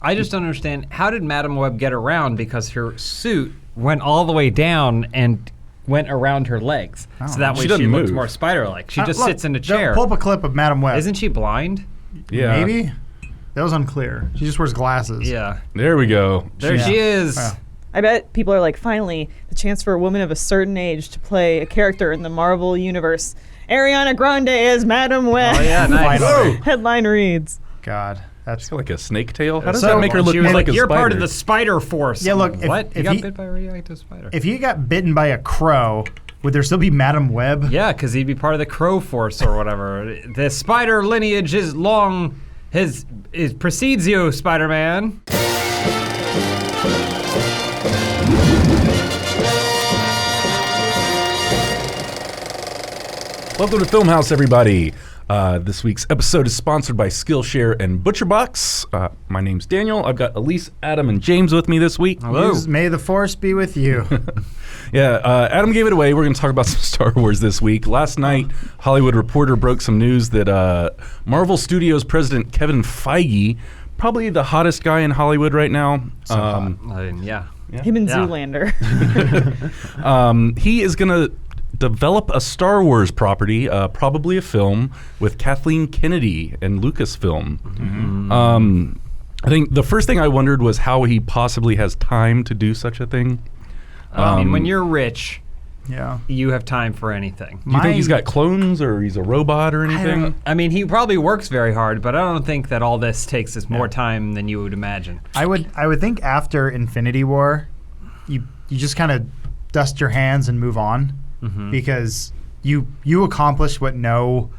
I just don't understand, how did Madam Web get around? Because her suit went all the way down and went around her legs. So that way she looks more spider-like. She just sits in a chair. Pull up a clip of Madam Web. Isn't she blind? Yeah. Maybe? That was unclear. She just wears glasses. Yeah. There we go. There she is. Wow. I bet people are like, finally, the chance for a woman of a certain age to play a character in the Marvel universe. Ariana Grande is Madam Web. Oh, yeah, nice. Headline reads. God. That's like a snake tail? How does So- that make her look She was more like a you're spider? part of the spider force. Yeah, look, What? if You got he- bit by a radioactive spider. if he got bitten by a crow, would there still be Madam Web? Yeah, because he'd be part of the crow force or whatever. The spider lineage is long. It precedes you, Spider-Man. Welcome to Funhaus, everybody. This week's episode is sponsored by Skillshare and ButcherBox. My name's Daniel. I've got Elise, Adam, and James with me this week. Hello. May the force be with you. Yeah, Adam gave it away. We're going to talk about some Star Wars this week. Last night, Hollywood Reporter broke some news that Marvel Studios president Kevin Feige, probably the hottest guy in Hollywood right now. Yeah. Him and Yeah. Zoolander. He is going to develop a Star Wars property, probably a film, with Kathleen Kennedy and Lucasfilm. Mm-hmm. I think the first thing I wondered was how he possibly has time to do such a thing. I mean, when you're rich, Yeah. you have time for anything. Do you think he's got clones or he's a robot or anything? I mean, he probably works very hard, but I don't think that all this takes us more time than you would imagine. I would think after Infinity War, you just kind of dust your hands and move on, because you accomplished what no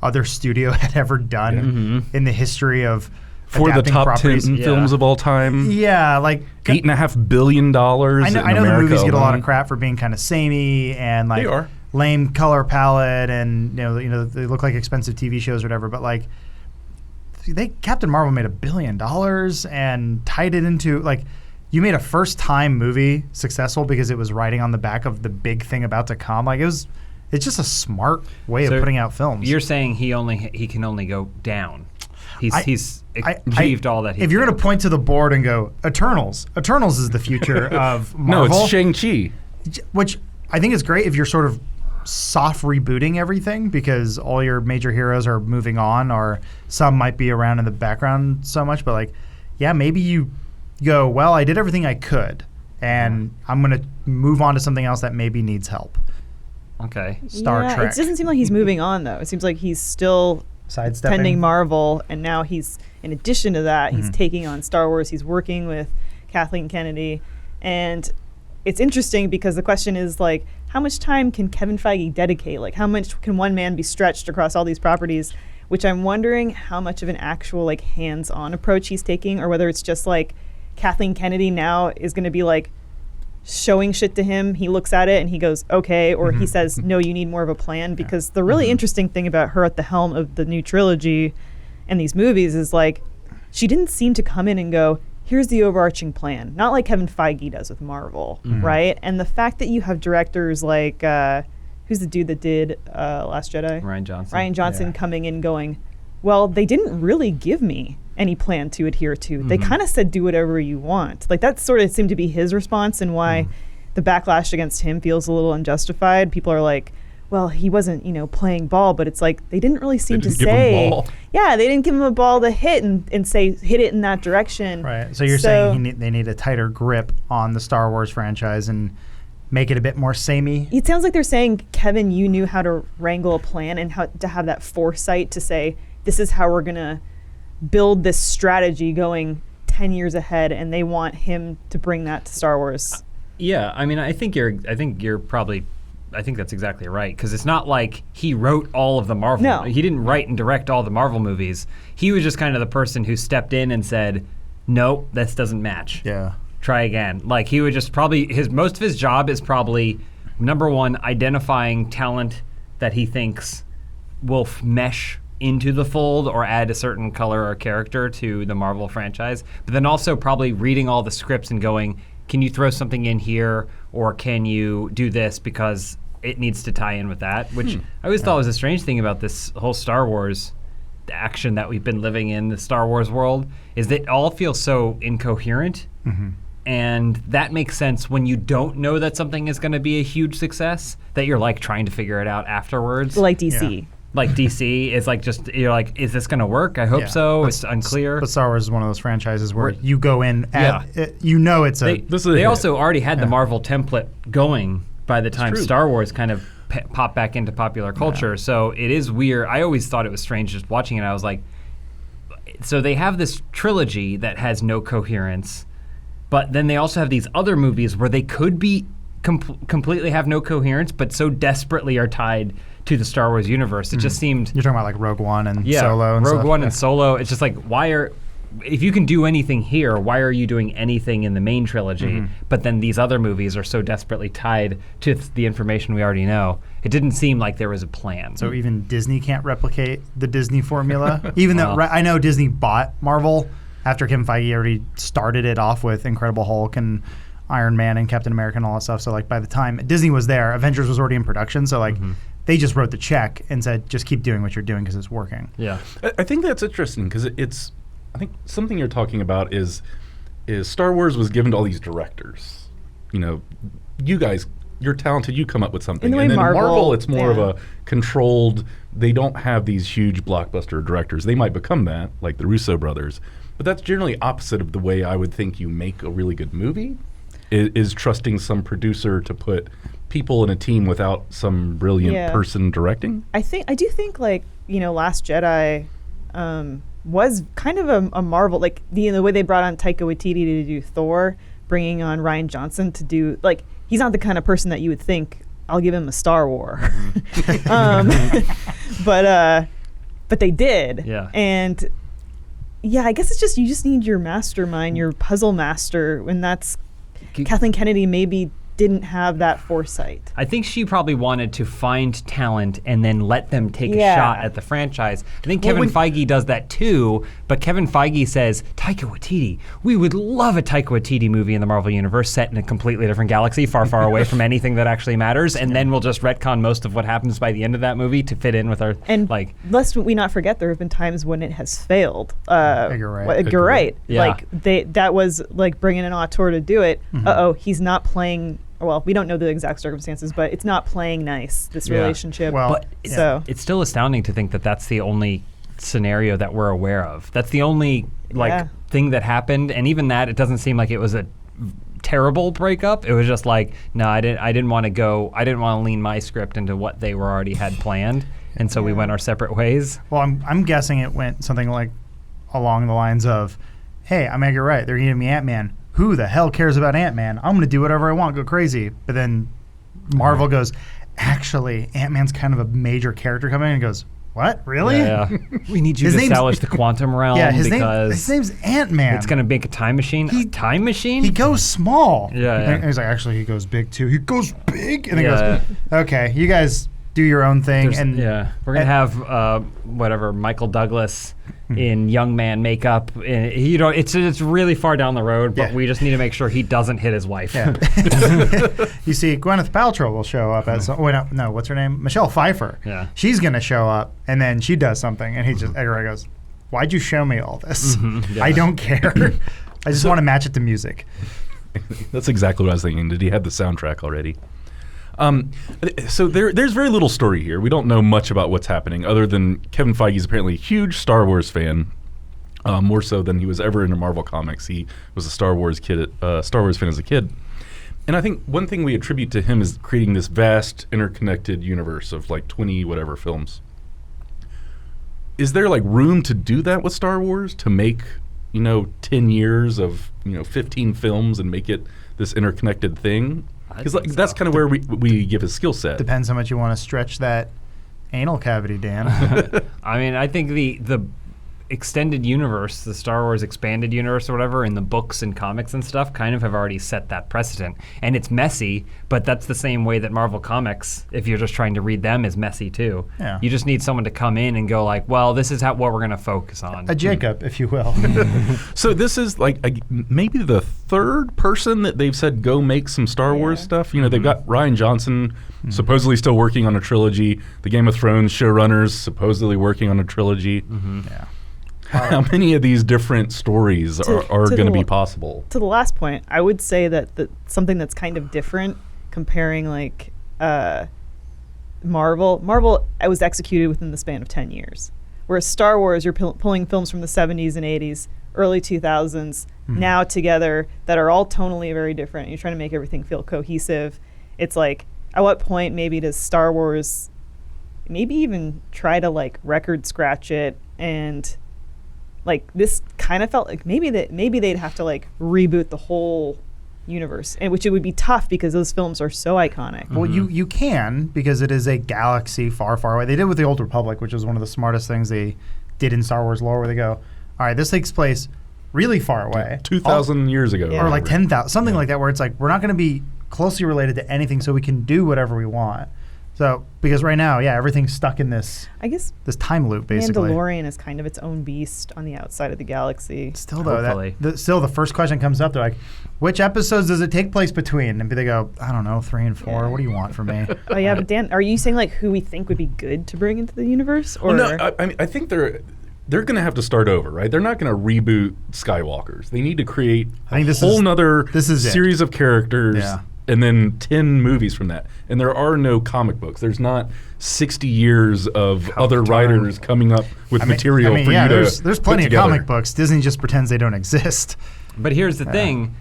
other studio had ever done in the history of For the adapting top properties. 10 films of all time. Yeah, like $8.5 billion I know the America movies get a lot of alone. crap for being kind of samey and like They are. lame color palette, and you know they look like expensive TV shows or whatever. But like, Captain Marvel made $1 billion and tied it into like, you made a first time movie successful because it was riding on the back of the big thing about to come. Like it's just a smart way of putting out films. You're saying he can only go down. He's achieved all that he If you're can. going to point to the board and go, Eternals is the future of No, Marvel. it's Shang-Chi. Which I think is great if you're sort of soft rebooting everything, because all your major heroes are moving on, or some might be around in the background so much. But like, yeah, maybe you go, well, I did everything I could, and I'm going to move on to something else that maybe needs help. Okay. Star yeah, Trek. It doesn't seem like he's moving on, though. It seems like he's still Sidestepping. pending Marvel, and now he's, in addition to that, he's taking on Star Wars. He's working with Kathleen Kennedy, and it's interesting because the question is like, how much time can Kevin Feige dedicate? Like, how much can one man be stretched across all these properties? Which I'm wondering how much of an actual like hands-on approach he's taking, or whether it's just like Kathleen Kennedy now is going to be like showing shit to him. He looks at it and he goes, okay, or he says, no, you need more of a plan. Because the really interesting thing about her at the helm of the new trilogy and these movies is like, she didn't seem to come in and go, here's the overarching plan. Not like Kevin Feige does with Marvel, right? And the fact that you have directors like, who's the dude that did Last Jedi? Ryan Johnson coming in going, well, they didn't really give me any plan to adhere to. They kind of said, do whatever you want. Like that sort of seemed to be his response, and why the backlash against him feels a little unjustified. People are like, well, he wasn't, playing ball, but it's like they didn't really seem to say. Yeah, they didn't give him a ball to hit and say, hit it in that direction. Right. So you're saying they need a tighter grip on the Star Wars franchise and make it a bit more samey? It sounds like they're saying, Kevin, you knew how to wrangle a plan and how to have that foresight to say, this is how we're going to build this strategy going 10 years ahead, and they want him to bring that to Star Wars. Yeah, I mean, I think that's exactly right, because it's not like he wrote all of the Marvel. No. He didn't write and direct all the Marvel movies. He was just kind of the person who stepped in and said, nope, this doesn't match. Yeah. Try again. Like, he would just probably, most of his job is probably, number one, identifying talent that he thinks will mesh into the fold or add a certain color or character to the Marvel franchise, but then also probably reading all the scripts and going, can you throw something in here, or can you do this because it needs to tie in with that? Which I always thought was a strange thing about this whole Star Wars. action that we've been living in the Star Wars world is that it all feels so incoherent. And that makes sense when you don't know that something is going to be a huge success, that you're like trying to figure it out afterwards. Like DC. Like DC is like just, you're like, is this going to work? I hope so. It's unclear. But Star Wars is one of those franchises where you go in, you know it's a... They also already had the Marvel template going by the time Star Wars kind of popped back into popular culture. So it is weird. I always thought it was strange just watching it. I was like, so they have this trilogy that has no coherence, but then they also have these other movies where they could be completely have no coherence, but so desperately are tied to the Star Wars universe. It just seemed... You're talking about like Rogue One and Solo and Rogue stuff. One and Solo. It's just like, if you can do anything here, why are you doing anything in the main trilogy? But then these other movies are so desperately tied to the information we already know. It didn't seem like there was a plan. So even Disney can't replicate the Disney formula? Even though I know Disney bought Marvel after Kevin Feige already started it off with Incredible Hulk and Iron Man and Captain America and all that stuff. So like by the time Disney was there, Avengers was already in production. So like they just wrote the check and said, just keep doing what you're doing because it's working. Yeah. I think that's interesting because it's, I think something you're talking about is Star Wars was given to all these directors. You know, you guys, you're talented, you come up with something. In the way and then Marvel, it's more of a controlled, they don't have these huge blockbuster directors. They might become that, like the Russo brothers. But that's generally opposite of the way I would think you make a really good movie, is trusting some producer to put people in a team without some brilliant person directing. I do think like, Last Jedi was kind of a marvel, like the way they brought on Taika Waititi to do Thor, bringing on Rian Johnson to do, like, he's not the kind of person that you would think, I'll give him a Star War. But they did. Yeah. And I guess it's just, you just need your mastermind, your puzzle master, and that's Kathleen Kennedy maybe didn't have that foresight. I think she probably wanted to find talent and then let them take a shot at the franchise. I think Kevin Feige does that too, but Kevin Feige says, Taika Waititi, we would love a Taika Waititi movie in the Marvel Universe set in a completely different galaxy, far, far away from anything that actually matters, and then we'll just retcon most of what happens by the end of that movie to fit in with our... And lest we not forget, there have been times when it has failed. Edgar Wright. Yeah. Like, that was like bringing an auteur to do it. He's not playing... Well, we don't know the exact circumstances, but it's not playing nice, this relationship. Well, but it's still astounding to think that that's the only scenario that we're aware of. That's the only thing that happened, and even that, it doesn't seem like it was a terrible breakup. It was just like, no, I didn't want to lean my script into what they already had planned, and so we went our separate ways. Well, I'm guessing it went something like along the lines of, hey, I'm Edgar Wright. They're giving me Ant-Man. Who the hell cares about Ant-Man? I'm going to do whatever I want, go crazy. But then Marvel goes, actually, Ant-Man's kind of a major character coming in, and goes, what? Really? Yeah. We need you to establish the quantum realm because his name's Ant-Man. It's going to make a time machine. A time machine? He goes small. Yeah. And he's like, actually, he goes big too. He goes big. And he goes, okay, you guys do your own thing. We're going to have Michael Douglas in young man makeup. It's really far down the road, but we just need to make sure he doesn't hit his wife. Yeah. You see, Gwyneth Paltrow will show up as what's her name? Michelle Pfeiffer. Yeah. She's gonna show up, and then she does something, and Edgar Wright goes, "Why'd you show me all this? I don't care. I just want to match it to music." That's exactly what I was thinking. Did he have the soundtrack already? So there's very little story here. We don't know much about what's happening other than Kevin Feige is apparently a huge Star Wars fan, more so than he was ever into Marvel comics. He was a Star Wars fan as a kid. And I think one thing we attribute to him is creating this vast interconnected universe of like 20 whatever films. Is there like room to do that with Star Wars, to make 10 years of 15 films and make it this interconnected thing? Because that's kind of where we give his skill set. Depends how much you want to stretch that anal cavity, Dan. I mean, I think extended universe, the Star Wars expanded universe or whatever, in the books and comics and stuff, kind of have already set that precedent. And it's messy, but that's the same way that Marvel Comics, if you're just trying to read them, is messy too. Yeah. You just need someone to come in and go like, well, this is what we're going to focus on. A Jacob, if you will. So this is like maybe the third person that they've said go make some Star Wars stuff. You know, they've got Rian Johnson supposedly still working on a trilogy. The Game of Thrones showrunners supposedly working on a trilogy. Yeah. How many of these different stories are going to be possible? To the last point, I would say that something that's kind of different comparing like Marvel was executed within the span of 10 years. Whereas Star Wars, you're pulling films from the 70s and 80s, early 2000s, now together that are all tonally very different. You're trying to make everything feel cohesive. It's like, at what point maybe does Star Wars maybe even try to like record scratch it? And like this kind of felt like maybe they'd have to like reboot the whole universe, and which it would be tough because those films are so iconic. Well, you can, because it is a galaxy far, far away. They did with the Old Republic, which was one of the smartest things they did in Star Wars lore, where they go, all right, this takes place really far away. 2,000 years ago. Yeah. Or like 10,000, something like that, where it's like, we're not going to be closely related to anything, so we can do whatever we want. So, because right now, everything's stuck in this I guess this time loop, basically. Mandalorian is kind of its own beast on the outside of the galaxy. Still, though, Hopefully. the first question comes up. They're like, which episodes does it take place between? And they go, I don't know, 3 and 4. Yeah. What do you want from me? Oh yeah, but Dan, are you saying like who we think would be good to bring into the universe? Or Well, no, I mean, I think they're going to have to start over, right? They're not going to reboot Skywalkers. They need to create I think a this whole is- nother this is it. series of characters. Yeah. And then 10 movies from that. And there are no comic books. There's not 60 years of other writers coming up with material for you to there's put plenty of together. comic books. Disney just pretends they don't exist. But here's the thing,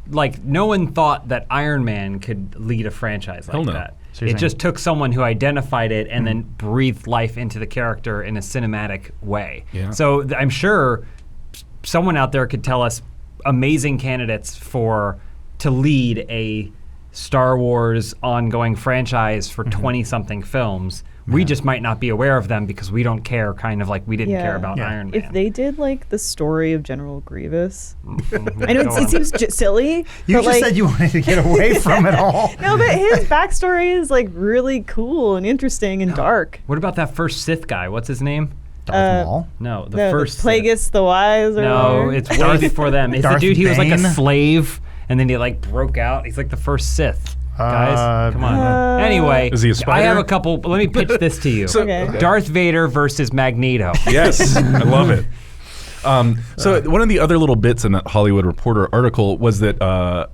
like no one thought that Iron Man could lead a franchise like Hell no. that. So you're It just took someone who identified it and then breathed life into the character in a cinematic way. Yeah. So I'm sure someone out there could tell us amazing candidates to lead a Star Wars ongoing franchise for 20-something films. We just might not be aware of them because we don't care, kind of like we didn't care about Iron Man. if they did like the story of General Grievous, I know it seems silly. You but, just like, said you wanted to get away from it all. No, but his backstory is like really cool and interesting and dark. What about that first Sith guy? What's his name? Darth Maul. No, the The first Sith. Plagueis the Wise or No, whatever. it's way before them. It's the Darth dude, he was like a Bane? slave, and then he like broke out. He's like the first Sith. Guys, come on. Anyway, Is he a I spider? have a couple. Let me pitch this to you. So- Okay. Darth Vader versus Magneto. Yes, I love it. So one of the other little bits in that Hollywood Reporter article was that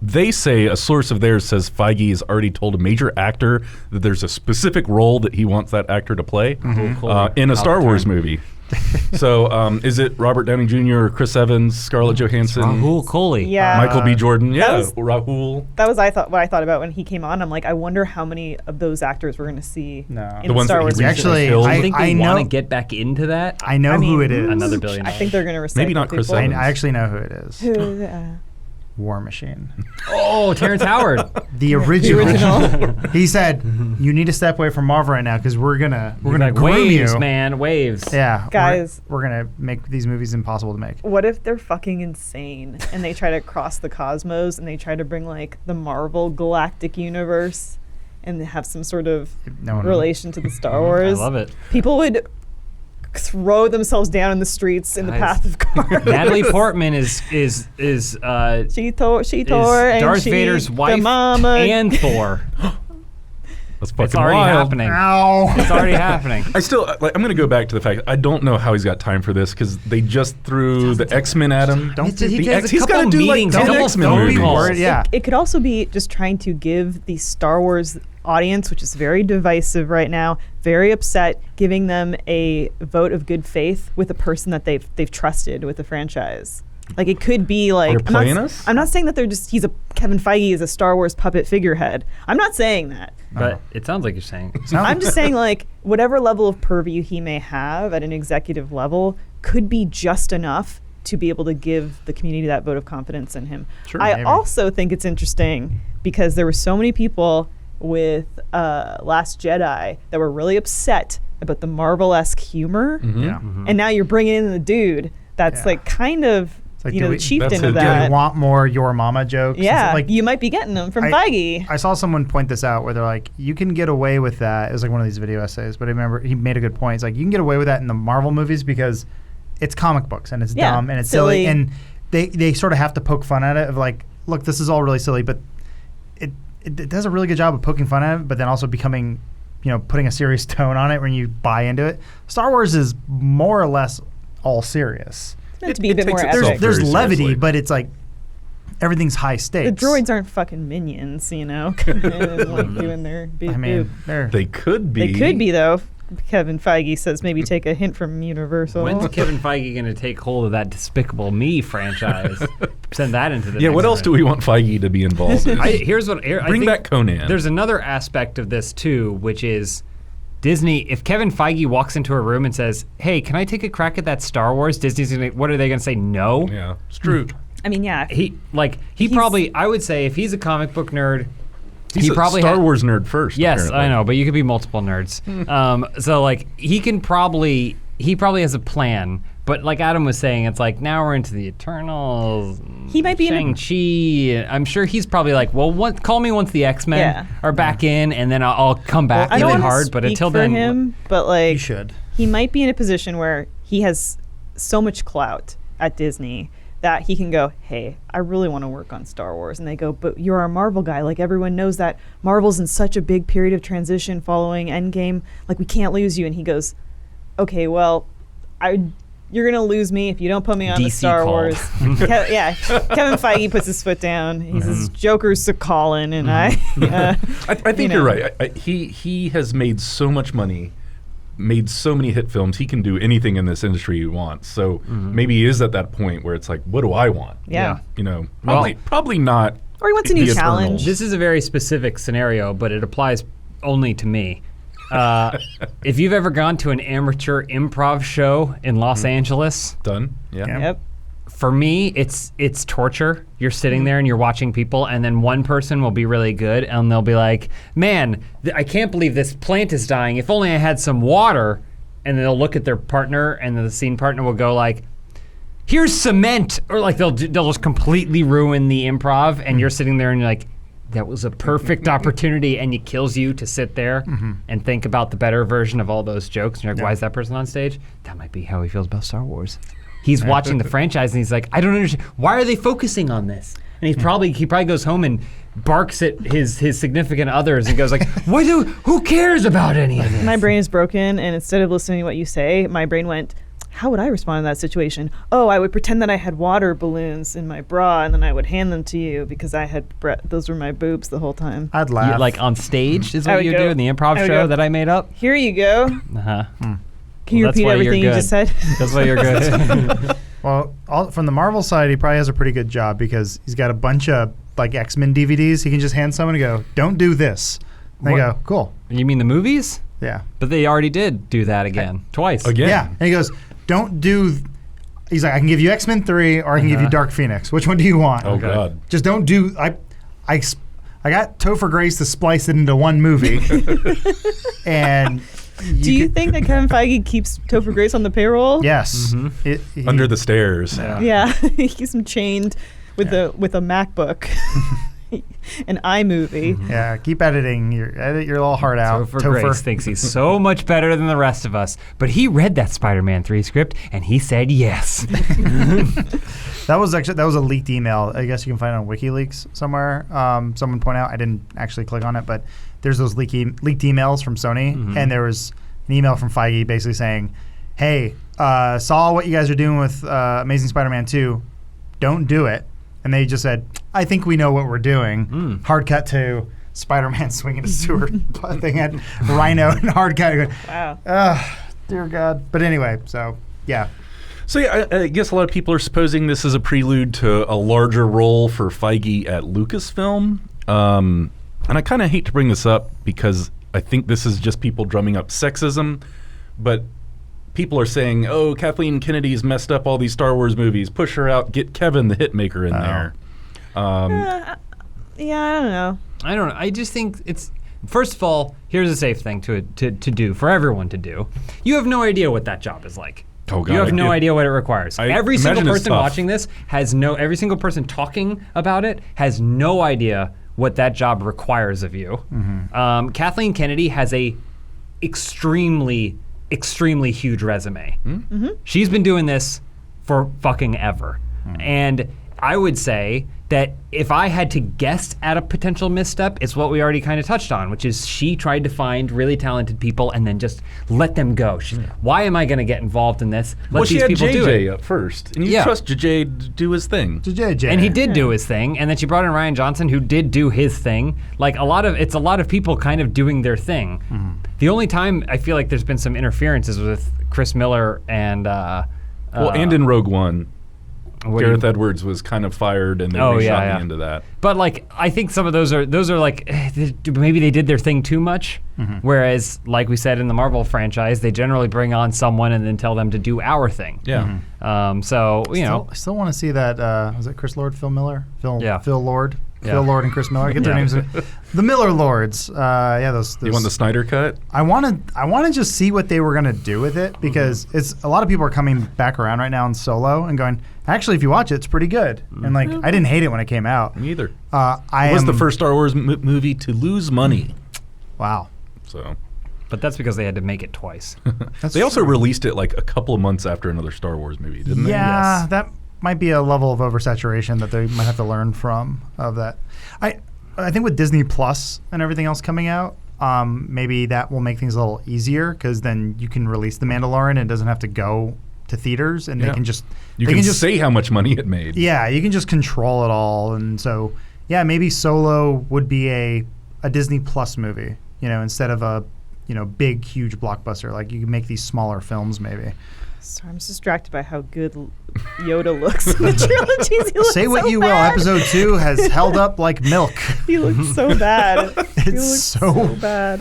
they say, a source of theirs says Feige has already told a major actor that there's a specific role that he wants that actor to play Cool. in a Star I'll Wars turn. movie. So is it Robert Downey Jr., or Chris Evans, Scarlett Johansson, Rahul Kohli. Yeah. Michael B. Jordan? Yeah, was- Rahul. That was what I thought about when he came on. I'm like, I wonder how many of those actors we're going to see No. in The ones Star that he Wars. recently Actually, killed. I think they I want to know- get back into that. I know I who mean, it is. Another billion. I think they're going to recycle Maybe not Chris people. Evans. I actually know who it is. Who, War Machine. Oh, Terrence Howard. The original. original. He said, "You need to step away from Marvel right now because we're gonna Like groom waves, you." man, waves. Yeah, Guys. we're gonna make these movies impossible to make. What if they're fucking insane and they try to cross the cosmos and they try to bring like the Marvel Galactic Universe and have some sort of No one relation to the Star I Wars? love it. People would throw themselves down in the streets in the Guys. path of cars. Natalie Portman is She tore, and Darth she, Vader's the wife mama. and Thor. That's fucking It's already wild. happening. Ow! It's already happening. I still, I'm going to go back to the fact I don't know how he's got time for this because they just threw the X-Men at him. Don't He be- has a He's couple gotta do, like, meetings, 10 a couple X-Men phone movies. calls. worried, yeah. It could also be just trying to give the Star Wars audience, which is very divisive right now, very upset, giving them a vote of good faith with a person that they've trusted with the franchise. Like it could be like They're playing us? I'm not saying that Kevin Feige is a Star Wars puppet figurehead. I'm not saying that. But it sounds like you're saying. I'm just saying like whatever level of purview he may have at an executive level could be just enough to be able to give the community that vote of confidence in him. Sure, I maybe. also think it's interesting because there were so many people with Last Jedi that were really upset about the Marvel-esque humor, Yeah. and now you're bringing in the dude that's Yeah. like kind of like, you know the that's chieftain it. of Do Do that. you want more your mama jokes? Yeah, Like, you might be getting them from Feige. I saw someone point this out where they're like, you can get away with that. It was like one of these video essays, but I remember he made a good point. It's like, you can get away with that in the Marvel movies because it's comic books and it's Yeah, dumb and it's silly. silly. And they sort of have to poke fun at it of like, look, this is all really silly, but it does a really good job of poking fun at it, but then also becoming, putting a serious tone on it when you buy into it. Star Wars is more or less all serious. It's meant to be a bit takes more itself epic. There's very levity, seriously. but it's like everything's high stakes. The droids aren't fucking minions, coming in and like doing their beep I mean, boop. They could be. They could be though. Kevin Feige says maybe take a hint from Universal. When's Kevin Feige going to take hold of that Despicable Me franchise? Send that into the Yeah, next what else do round. we want Feige to be involved in? Here's what I Bring think back Conan. There's another aspect of this too, which is Disney. If Kevin Feige walks into a room and says, "Hey, can I take a crack at that Star Wars?" Disney's gonna. What are they gonna say? No. Yeah, it's true. I mean, yeah. He He's- probably. I would say if he's a comic book nerd, He's he a probably Star ha- Wars nerd first. Yes, apparently. I know, but you could be multiple nerds. So like he probably has a plan. But like Adam was saying, it's like now we're into the Eternals. He might be in a- Shang-Chi. I'm sure he's probably like, well, call me once the X-Men Yeah. are back in, and then I'll come back I don't really wanna hard. But speak until for then, him, but like You should. he might be in a position where he has so much clout at Disney that he can go, hey, I really want to work on Star Wars. And they go, but you're our Marvel guy. Like, everyone knows that Marvel's in such a big period of transition following Endgame. Like, we can't lose you. And he goes, okay, well, you're going to lose me if you don't put me on the DC Star called. Wars. Kevin Feige puts his foot down. He says, Joker's a callin', and I think you know. you're right. He has made so much money, made so many hit films. He can do anything in this industry he wants. So maybe he is at that point where it's like, what do I want? Yeah. Probably not. Or he wants a the new Eternals. challenge. this is a very specific scenario, but it applies only to me. If you've ever gone to an amateur improv show in Los Angeles, Done. Yeah. Yep. for me, it's torture. You're sitting there and you're watching people, and then one person will be really good, and they'll be like, "Man, I can't believe this plant is dying. If only I had some water." And they'll look at their partner, and the scene partner will go like, "Here's cement," or like they'll just completely ruin the improv, and you're sitting there and you're like, that was a perfect opportunity, and it kills you to sit there and think about the better version of all those jokes. And you're like, why is that person on stage? That might be how he feels about Star Wars. He's watching the franchise, and he's like, I don't understand. Why are they focusing on this? And he probably goes home and barks at his significant others and goes like, who cares about any of this? My brain is broken, and instead of listening to what you say, my brain went, how would I respond in that situation? Oh, I would pretend that I had water balloons in my bra, and then I would hand them to you because I had those were my boobs the whole time. I'd laugh. Like on stage is I what would you go- do in the I improv would show go, that I made up? Here you go. Uh-huh. Can you Well, that's repeat why you're everything you good. just said? That's why you're good. Well, from the Marvel side, he probably has a pretty good job because he's got a bunch of like X-Men DVDs. He can just hand someone and go, "Don't do this." And they What? go, "Cool." You mean the movies? Yeah. But they already did do that again. Twice. Again. Yeah. And he goes, "Don't do." He's like, "I can give you X-Men 3, or I can give you Dark Phoenix. Which one do you want?" Oh God. Just don't do. I got Topher Grace to splice it into one movie, and Do you think that Kevin Feige keeps Topher Grace on the payroll? Yes. Under the stairs. Yeah, he keeps him chained with a MacBook, an iMovie. Yeah, keep editing. Edit your little heart out. Topher Grace thinks he's so much better than the rest of us, but he read that Spider-Man 3 script and he said yes. That was a leaked email. I guess you can find it on WikiLeaks somewhere. Someone point out. I didn't actually click on it, but there's those leaked emails from Sony, and there was an email from Feige basically saying, "Hey, saw what you guys are doing with Amazing Spider-Man 2. Don't do it." And they just said, "I think we know what we're doing." Hard cut to Spider-Man swinging a sewer thing at Rhino, and hard cut. Going, Wow. dear God. But anyway, so yeah. So yeah, I guess a lot of people are supposing this is a prelude to a larger role for Feige at Lucasfilm. And I kind of hate to bring this up because I think this is just people drumming up sexism, but people are saying, "Oh, Kathleen Kennedy's messed up all these Star Wars movies. Push her out. Get Kevin the Hitmaker in there." Yeah, I don't know. I don't know. I just think First of all, here's a safe thing to do for everyone to do. You have no idea what that job is like. Oh, God, you have no idea what it requires. Every single imagine it's person tough. watching this every single person talking about it has no idea what that job requires of you. Kathleen Kennedy has a extremely huge resume. She's been doing this for fucking ever. And I would say that if I had to guess at a potential misstep, it's what we already kind of touched on, which is she tried to find really talented people and then just let them go. Why am I going to get involved in this? Let she these had people do JJ it. up first, and you trust JJ to do his thing. JJ. And he did do his thing, and then she brought in Ryan Johnson, who did do his thing. Like it's a lot of people kind of doing their thing. The only time I feel like there's been some interference is with Chris Miller and and in Rogue One, Gareth Edwards was kind of fired, and they reshot me into that. But like, I think some of those are like maybe they did their thing too much. Whereas, like we said in the Marvel franchise, they generally bring on someone and then tell them to do our thing. Yeah. So you know, I still want to see that. Was it Chris Lord, Phil Miller, Phil Lord, Yeah. Phil Lord, and Chris Miller? I get their names. The Miller Lords. Those. You want the Snyder cut? I want to just see what they were gonna do with it because it's a lot of people are coming back around right now in Solo and going. Actually, if you watch it, it's pretty good. And like, I didn't hate it when it came out. Me either. It was the first Star Wars movie to lose money. Wow. So. But that's because they had to make it twice. They also released it like a couple of months after another Star Wars movie, didn't they? Yeah, that might be a level of oversaturation that they might have to learn from of that. I think with Disney Plus and everything else coming out, maybe that will make things a little easier because then you can release The Mandalorian and it doesn't have to go to theaters and they can just you can just say how much money it made. Yeah, you can just control it all, and so maybe Solo would be a Disney Plus movie, instead of a big huge blockbuster. Like you can make these smaller films maybe. Sorry, I'm just distracted by how good Yoda looks in the trilogies. He looks Say what so you bad. will, Episode 2 has held up like milk. He looks so bad. He looks so bad.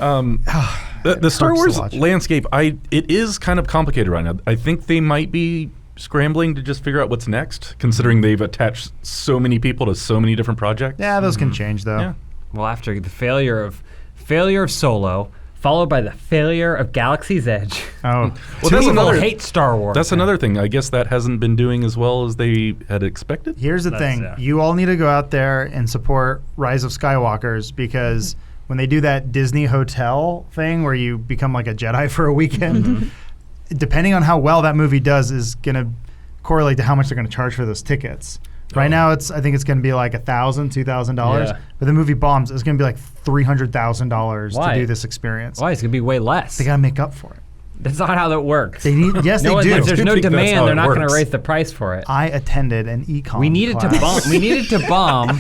The Star hurts to Wars watch. landscape, it is kind of complicated right now. I think they might be scrambling to just figure out what's next, considering they've attached so many people to so many different projects. Yeah, those can change though. Yeah. Well, after the failure of Solo, followed by the failure of Galaxy's Edge. Oh, Well, Two that's people another hate Star Wars. That's another thing. I guess that hasn't been doing as well as they had expected. here's the thing: you all need to go out there and support Rise of Skywalkers because when they do that Disney hotel thing where you become like a Jedi for a weekend, depending on how well that movie does, is going to correlate to how much they're going to charge for those tickets. Right now, I think it's going to be like $1,000, $2,000. Yeah. But the movie bombs, it's going to be like $300,000 Why? to do this experience. Why? It's going to be way less. They got to make up for it. That's not how that works. They need, yes, they do. If there's no think that's how demand, it they're not going works. to raise the price for it. I attended an econ We needed to class. bomb. We needed to bomb.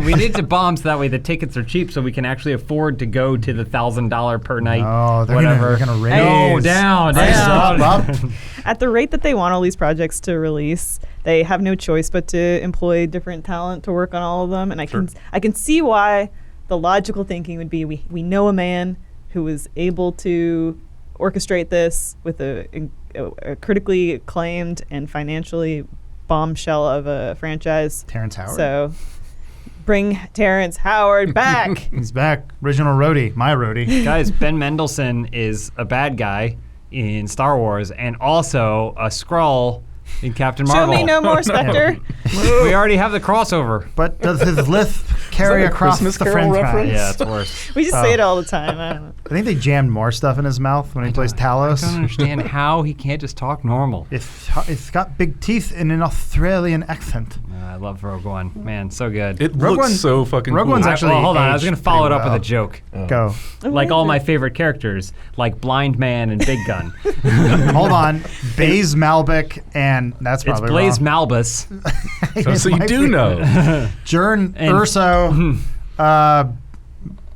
We needed to bomb so that way the tickets are cheap, so we can actually afford to go to the $1,000 per night. Oh, they're whatever. gonna raise. Oh, down. Up. At the rate that they want all these projects to release, they have no choice but to employ different talent to work on all of them. And I can see why the logical thinking would be we know a man who was able to orchestrate this with a critically acclaimed and financially bombshell of a franchise. Terrence Howard. So bring Terrence Howard back. He's back. Original roadie. My roadie. Guys, Ben Mendelsohn is a bad guy in Star Wars and also a Skrull in Captain Show Marvel. me no more Spectre. We already have the crossover. But does his lith carry that a across Christmas the Carol franchise? reference? Yeah, it's worse. We just say it all the time. I don't know. I think they jammed more stuff in his mouth when he plays I Talos. don't understand how he can't just talk normal. It's got big teeth and an Australian accent. I love Rogue One. Man, so good. It Rogue looks One- so fucking Rogue cool. One's actually well, hold on. I was aged going to follow it pretty up with well. a joke. Go. Like all my favorite characters, like Blind Man and Big Gun. Hold on. Baze Malbec and that's It's probably Blaze wrong. Malbus. So you might do be. know. Jern And- Urso.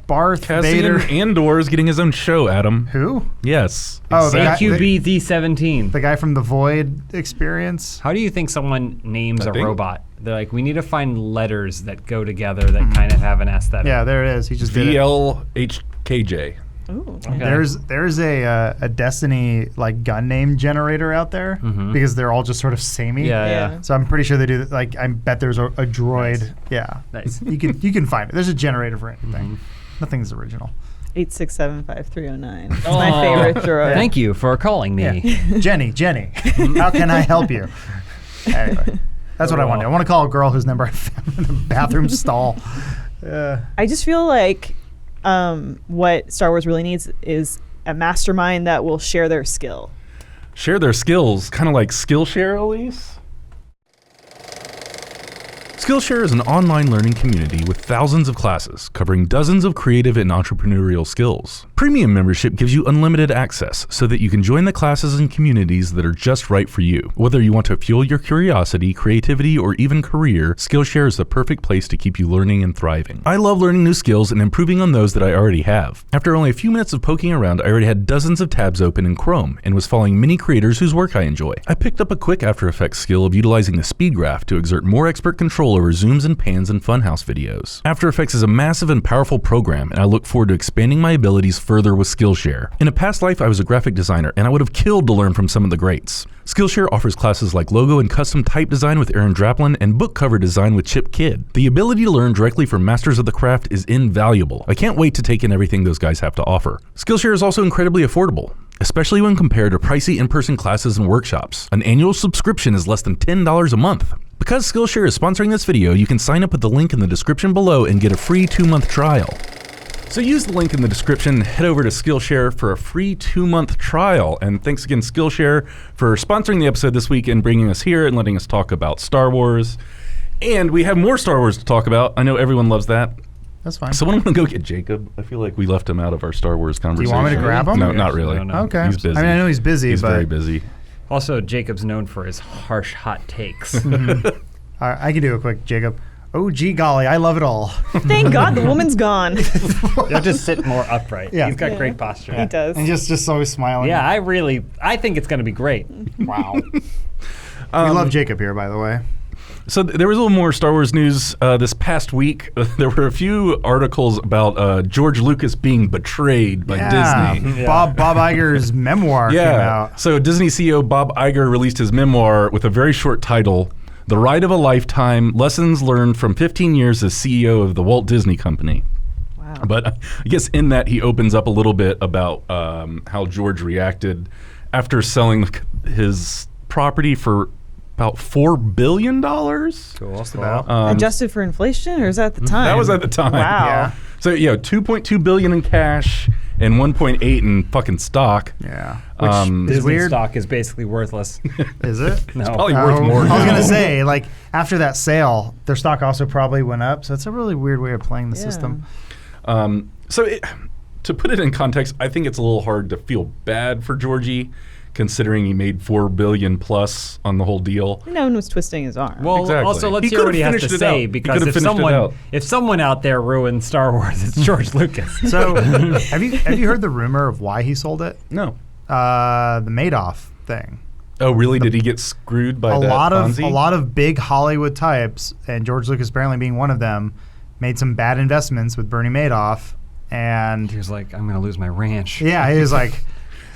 Barth Cassian Vader. Andor is getting his own show, Adam. Who? Yes. Oh, the guy- exactly. AQB Z17. The guy from the Void experience. How do you think someone names I a think- robot? They're like, we need to find letters that go together that kind of have an aesthetic. Yeah, there it is. He just did it. VLHKJ. Ooh. Okay. There's a Destiny like gun name generator out there because they're all just sort of samey. Yeah, Yeah. yeah. So I'm pretty sure they do. Like I bet there's a droid. Nice. Yeah. Nice. You can find it. There's a generator for anything. Nothing's original. 8675309. It's my favorite droid. Thank you for calling me. Yeah. Jenny, how can I help you? Anyway, that's what I want to do. I want to call a girl whose number I found in a bathroom stall. I just feel like what Star Wars really needs is a mastermind that will share their skill. Share their skills, kind of like Skillshare, Elise? Skillshare is an online learning community with thousands of classes covering dozens of creative and entrepreneurial skills. Premium membership gives you unlimited access so that you can join the classes and communities that are just right for you. Whether you want to fuel your curiosity, creativity, or even career, Skillshare is the perfect place to keep you learning and thriving. I love learning new skills and improving on those that I already have. After only a few minutes of poking around, I already had dozens of tabs open in Chrome and was following many creators whose work I enjoy. I picked up a quick After Effects skill of utilizing the speed graph to exert more expert control over zooms and pans in Funhaus videos. After Effects is a massive and powerful program, and I look forward to expanding my abilities further with Skillshare. In a past life, I was a graphic designer, and I would have killed to learn from some of the greats. Skillshare offers classes like logo and custom type design with Aaron Draplin and book cover design with Chip Kidd. The ability to learn directly from masters of the craft is invaluable. I can't wait to take in everything those guys have to offer. Skillshare is also incredibly affordable, especially when compared to pricey in-person classes and workshops. An annual subscription is less than $10 a month. Because Skillshare is sponsoring this video, you can sign up with the link in the description below and get a free 2-month trial. So use the link in the description, head over to Skillshare for a free 2-month trial. And thanks again, Skillshare, for sponsoring the episode this week and bringing us here and letting us talk about Star Wars. And we have more Star Wars to talk about. I know everyone loves that. That's fine. So I'm going to go get Jacob. I feel like we left him out of our Star Wars conversation. Do you want me to grab him? No, not really. No. Okay. He's busy. I mean, I know he's busy, He's but very busy. Also, Jacob's known for his harsh, hot takes. All right, I can do a quick, Jacob. Oh, gee golly, I love it all. Thank God the woman's gone. He'll just sit more upright. Yeah. He's got Yeah. great posture. He does. And just always smiling. Yeah, I think it's going to be great. Wow. We love Jacob here, by the way. So there was a little more Star Wars news this past week. There were a few articles about George Lucas being betrayed by Disney. Yeah. Bob Iger's memoir came out. So Disney CEO Bob Iger released his memoir with a very short title, The Ride of a Lifetime, Lessons Learned from 15 Years as CEO of the Walt Disney Company. Wow. But I guess in that he opens up a little bit about how George reacted after selling his property for about $4 billion. Cool. Adjusted for inflation, or is that at the time? That was at the time. Wow. Yeah. So yeah, $2.2 billion in cash and $1.8 in fucking stock. Yeah. Disney is weird. stock is basically worthless. Is it? No. Probably worth more. I was now. going to say, like, after that sale, their stock also probably went up. So it's a really weird way of playing the Yeah. system. To put it in context, I think it's a little hard to feel bad for Georgie, considering he made $4 billion plus on the whole deal. No one was twisting his arm. Well, Exactly. also let's He hear what could've he has to finished it say, out. because He could've finished it out. if someone out there ruined Star Wars, it's George Lucas. So have you heard the rumor of why he sold it? No. The Madoff thing. Oh, really? Did he get screwed by a that Ponzi? lot of big Hollywood types, and George Lucas apparently being one of them, made some bad investments with Bernie Madoff, and He was like, I'm going to lose my ranch. yeah, he was like,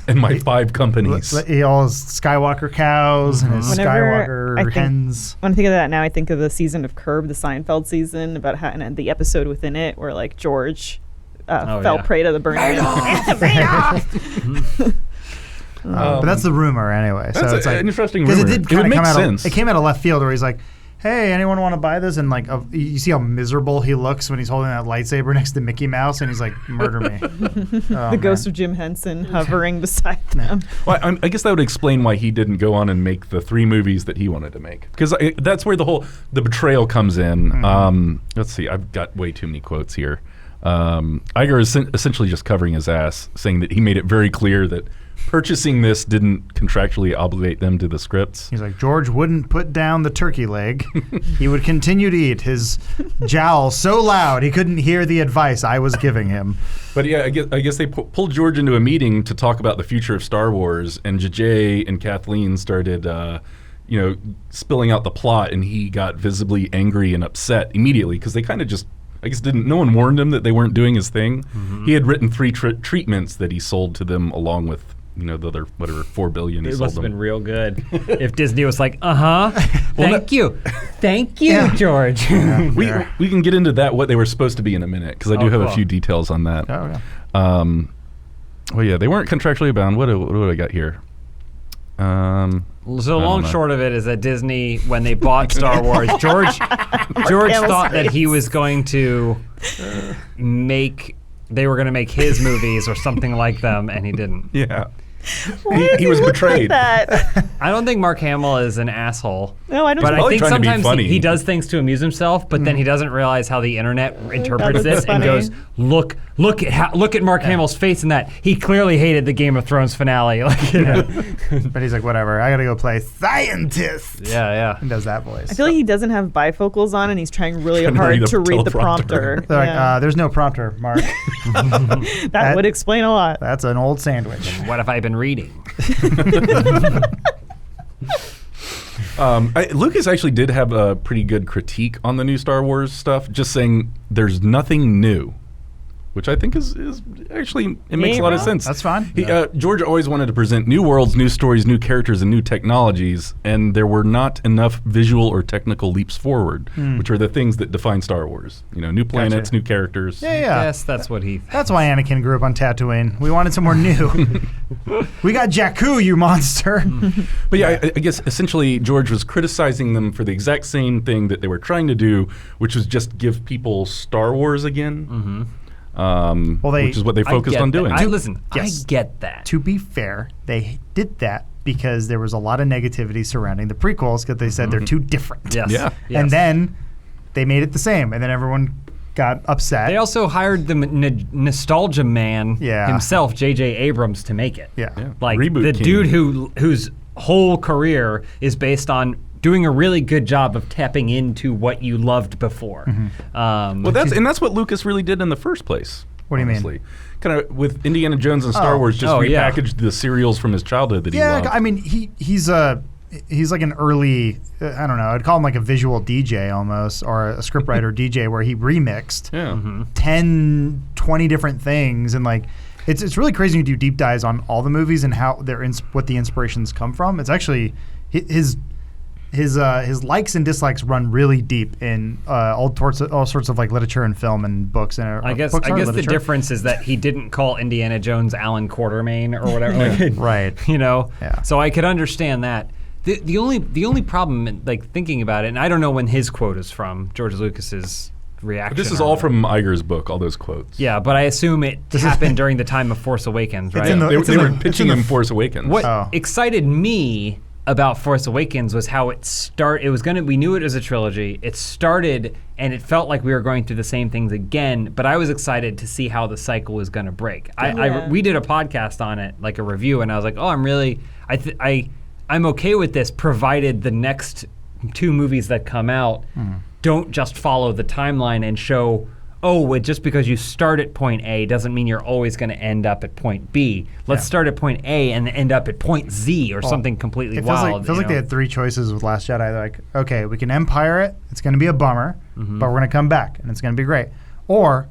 And my 5 companies. he all his Skywalker cows and his Whenever I Skywalker think- hens. When I think of that now, I think of the season of Curb, the Seinfeld season, about how, and the episode within it where like George fell yeah. prey to the burning. But that's the rumor anyway. So That's it's like an interesting because rumor. it did It kind would of make come out. sense. It came out of left field where he's like, "Hey, anyone want to buy this?" And like, you see how miserable he looks when he's holding that lightsaber next to Mickey Mouse, and he's like, "Murder me." The ghost of Jim Henson hovering beside them. Well, I guess that would explain why he didn't go on and make the 3 movies that he wanted to make. Because that's where the betrayal comes in. Let's see, I've got way too many quotes here. Iger is essentially just covering his ass, saying that he made it very clear that purchasing this didn't contractually obligate them to the scripts. He's like, George wouldn't put down the turkey leg. He would continue to eat his jowl so loud he couldn't hear the advice I was giving him. But yeah, I guess they pulled George into a meeting to talk about the future of Star Wars, and JJ and Kathleen started, spilling out the plot, and he got visibly angry and upset immediately because they kind of just, I guess, no one warned him that they weren't doing his thing. He had written 3 treatments that he sold to them along with the other whatever 4 billion he It sold must have them. been real good. If Disney was like, thank you, Yeah. George. We can get into that what they were supposed to be in a minute because I do have a cool. few details on that. Oh, yeah. Well, yeah, they weren't contractually bound. What do I got here? So long know. short of it is that Disney, when they bought Star Wars, George Hamill's thought that he face. was going to they were going to make his movies or something like them, and he didn't. Yeah. Why does he was look betrayed. Like that? I don't think Mark Hamill is an asshole. No, I don't. But think I think trying to be sometimes funny. he does things to amuse himself, but then he doesn't realize how the internet interprets That is this and funny. goes, look at Mark Hamill's face in that. He clearly hated the Game of Thrones finale. Like, you know. But he's like, whatever. I got to go play scientist. Yeah. And does that voice. I feel like he doesn't have bifocals on, and he's trying really Trying to hard read a to read the teleprompter. prompter. They're like, Yeah. there's no prompter, Mark. that would explain a lot. That's an old sandwich. What have I been reading? Lucas actually did have a pretty good critique on the new Star Wars stuff, just saying there's nothing new, which I think is actually, it makes a lot of sense. That's fine. George always wanted to present new worlds, new stories, new characters, and new technologies, and there were not enough visual or technical leaps forward, which are the things that define Star Wars. New planets, new characters. Yeah. Yes, that's what he. That's why Anakin grew up on Tatooine. We wanted somewhere new. We got Jakku, you monster. But yeah, I guess essentially George was criticizing them for the exact same thing that they were trying to do, which was just give people Star Wars again. Which is what they focused on doing. Listen, Yes. I get that. To be fair, they did that because there was a lot of negativity surrounding the prequels because they said they're too different. Yes. Yeah. Yes. And then they made it the same, and then everyone got upset. They also hired the nostalgia man Yeah. himself, J.J. Abrams, to make it. Yeah. Like Reboot the king. dude whose whole career is based on doing a really good job of tapping into what you loved before. Well, that's what Lucas really did in the first place. What do you mean? mean? Kind of with Indiana Jones and Star Wars, just yeah. repackaged the serials from his childhood that he loved. I mean, he's like an early, I don't know, I'd call him like a visual DJ almost, or a scriptwriter DJ where he remixed Yeah. 10, 20 different things, and like it's really crazy when you do deep dives on all the movies and how what the inspirations come from. It's actually his likes and dislikes run really deep in all sorts of like literature and film and books and I guess the difference is that he didn't call Indiana Jones Alan Quartermain or whatever. Like, Right. Yeah. So I could understand that. The only problem, like thinking about it, and I don't know when his quote is from, George Lucas's reaction. This is all from Iger's book, all those quotes. Yeah, but I assume it happened during the time of Force Awakens, right? in the- They were it's pitching in the- him Force Awakens. What Oh. excited me about Force Awakens was how we knew it was a trilogy. It started and it felt like we were going through the same things again, but I was excited to see how the cycle was going to break. We did a podcast on it, like a review, and I was like, oh, I'm okay with this, provided the next two movies that come out don't just follow the timeline and show, just because you start at point A doesn't mean you're always going to end up at point B. Let's start at point A and end up at point Z or something completely wild. It feels like they had three choices with Last Jedi. They're like, okay, we can Empire it. It's going to be a bummer, but we're going to come back, and it's going to be great. Or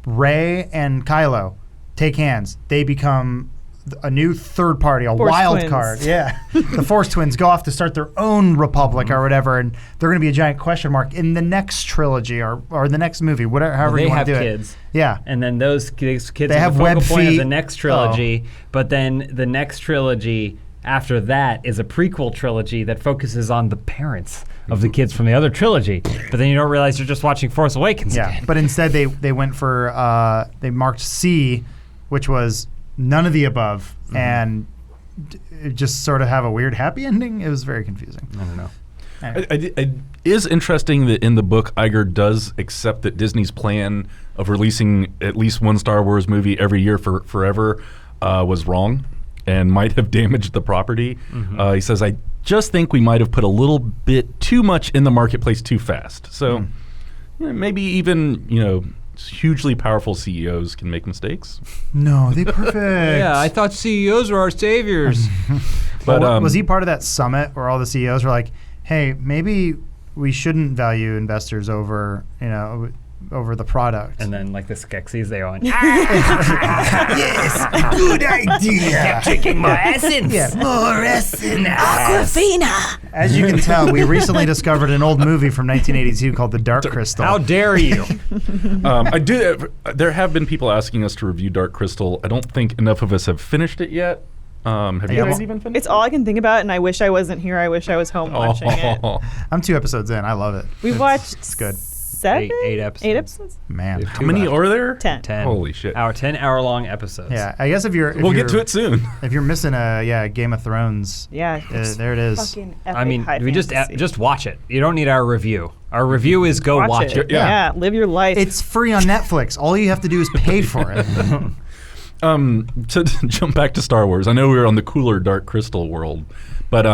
Rey and Kylo take hands. They become a new third party, a Force wild twins. card. Yeah. The Force twins go off to start their own republic or whatever, and they're going to be a giant question mark in the next trilogy or the next movie, whatever, however they you want have to do kids. it. Yeah. And then those kids They are have the focal web point of feet. the next trilogy, but then the next trilogy after that is a prequel trilogy that focuses on the parents of the kids from the other trilogy. But then you don't realize you're just watching Force Awakens Yeah. again. But instead they went for, they marked C, which was none of the above, and it just sort of have a weird happy ending. It was very confusing. I don't know. Anyway. It is interesting that in the book, Iger does accept that Disney's plan of releasing at least one Star Wars movie every year for forever was wrong and might have damaged the property. He says, I just think we might have put a little bit too much in the marketplace too fast. So maybe even, hugely powerful CEOs can make mistakes. No, they perfect. Yeah, I thought CEOs were our saviors. But was he part of that summit where all the CEOs were like, hey, maybe we shouldn't value investors over, over the product. And then like the Skeksis, they go on. Yes, good idea. Drinking more essence. Yeah. More essence. Aquafina. As you can tell, we recently discovered an old movie from 1982 called The Dark Crystal. How dare you? I do. There have been people asking us to review Dark Crystal. I don't think enough of us have finished it yet. Have you Yeah, guys well, even finished? It's all I can think about, and I wish I wasn't here. I wish I was home watching it. I'm 2 episodes in. I love it. We watched It's good. 7? Eight episodes. 8 episodes? Man. How many are there? 10. 10. Holy shit. 10-hour-long episodes. Yeah, I guess if you're We'll get to it soon. if you're missing a Game of Thrones, Yeah. it's there it is. Fucking epic I mean, high we fantasy. just watch it. You don't need our review. Our review is go watch it. Yeah. Yeah, live your life. It's free on Netflix. All you have to do is pay for it. To jump back to Star Wars, I know we were on the cooler Dark Crystal world, but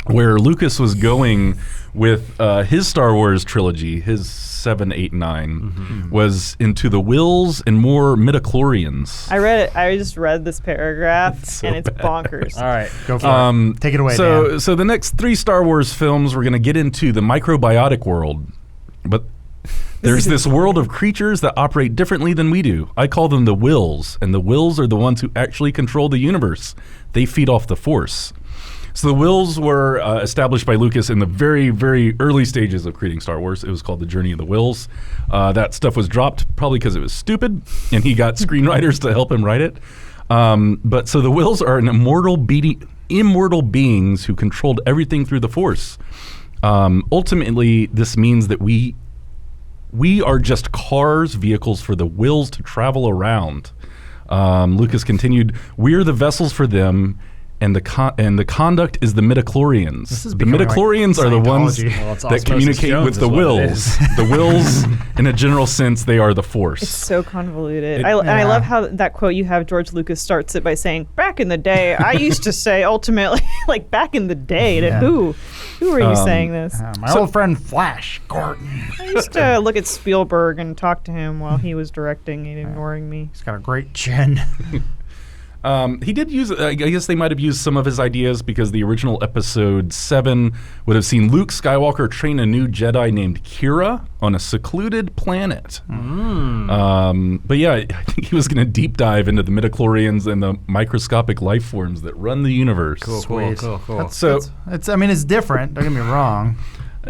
where Lucas was going with his Star Wars trilogy, his 7, 8, 9, was into the Wills and more midichlorians. I read it. I just read this paragraph, It's so and it's bad. bonkers. All right. Go for it. Take it away, Dan. So the next 3 Star Wars films, we're going to get into the microbiotic world, but there's this world of creatures that operate differently than we do. I call them the Wills, and the Wills are the ones who actually control the universe. They feed off the Force. So the Wills were established by Lucas in the very, very early stages of creating Star Wars. It was called The Journey of the Wills. That stuff was dropped probably because it was stupid, and he got screenwriters to help him write it. But so the Wills are an immortal beings who controlled everything through the Force. Ultimately, this means that we are just cars, vehicles for the Wills to travel around. Lucas continued, "We're the vessels for them, and the conduct is the midichlorians. This is The becoming like midichlorians are the ones Scientology. Well, it's that Osmosis communicate Jones with is the what it Wills. is. The Wills, in a general sense, they are the Force." It's so convoluted. It- And I Yeah. love how that quote you have, George Lucas starts it by saying, "Back in the day, I used to say ultimately," like back in the day. To Yeah. who were you saying this? My old friend Flash Gordon. I used to look at Spielberg and talk to him while he was directing and ignoring me. He's got a great chin. He did use, I guess they might have used some of his ideas because the original episode 7 would have seen Luke Skywalker train a new Jedi named Kira on a secluded planet. But yeah, I think he was going to deep dive into the midichlorians and the microscopic life forms that run the universe. Cool. That's- So, it's different. Don't get me wrong.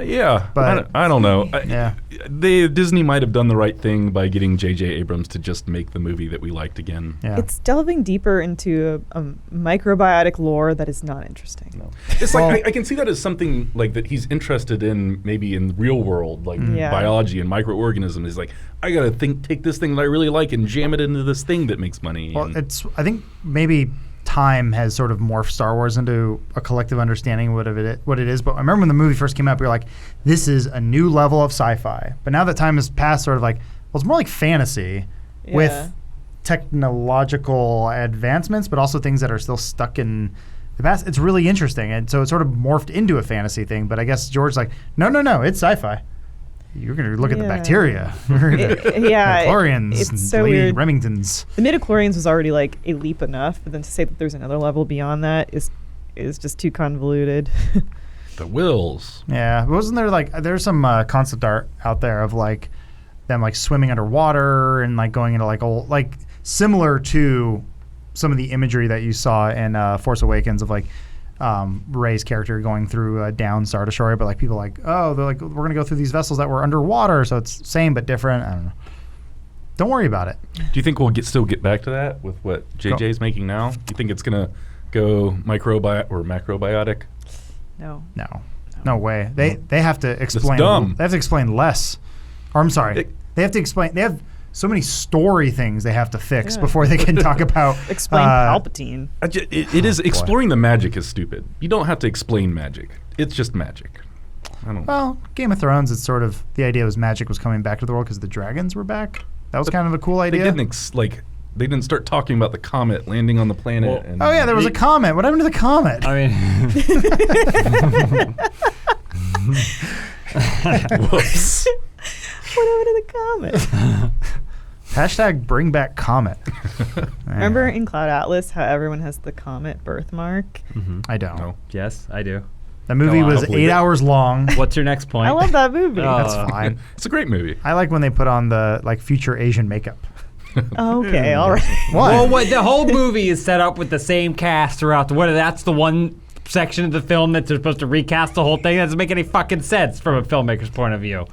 yeah, But- I don't know. Yeah. Disney might have done the right thing by getting J.J. Abrams to just make the movie that we liked again. Yeah. It's delving deeper into a microbiotic lore that is not interesting. No. It's Well- like I can see that as something like that he's interested in, maybe in real world, like Yeah. biology and microorganisms. He's like, I gotta take this thing that I really like and jam it into this thing that makes money. Well, and- I think maybe time has sort of morphed Star Wars into a collective understanding of what it is. But I remember when the movie first came out, we were like, this is a new level of sci-fi. But now that time has passed, sort of like, well, it's more like fantasy Yeah. with technological advancements, but also things that are still stuck in the past. It's really interesting. And so it sort of morphed into a fantasy thing. But I guess George's like, no, it's sci-fi. You're going to look at the Yeah. bacteria. You're gonna Yeah, Chlorians, it's and so Lady weird. Remingtons. The midichlorians was already like a leap enough, but then to say that there's another level beyond that is just too convoluted. the Wills. Yeah, wasn't there like there's some concept art out there of like them like swimming underwater and like going into like old like similar to some of the imagery that you saw in Force Awakens of like Rey's character going through a down Star Destroyer, but like people like, oh, they're like, we're gonna go through these vessels that were underwater, so it's same but different. I don't know. Don't worry about it. Do you think we'll still get back to that with what JJ's making now? Do you think it's gonna go macrobiotic? No. No way. They have to explain. dumb. They have to explain less. Or I'm sorry. They have to explain. They have so many story things they have to fix Yeah. before they can talk about Explain Palpatine. It is exploring the magic is stupid. You don't have to explain magic. It's just magic. I don't. Well, Game of Thrones. It's sort of the idea was magic was coming back to the world because the dragons were back. That was kind of a cool They idea. didn't they didn't start talking about the comet landing on the planet. Well- and Oh yeah, there was a comet. What happened to the comet? I mean, Whoops. What happened to the comet? Hashtag bring back comet. Remember in Cloud Atlas how everyone has the comet birthmark? I don't. No. yes, I do. The movie Go on. was 8 hours long. What's your next point? I love that movie. That's fine. It's a great movie. I like when they put on the future Asian makeup. Okay, all right. What? Well, the whole movie is set up with the same cast throughout. That's the one section of the film that they're supposed to recast the whole thing. That doesn't make any fucking sense from a filmmaker's point of view.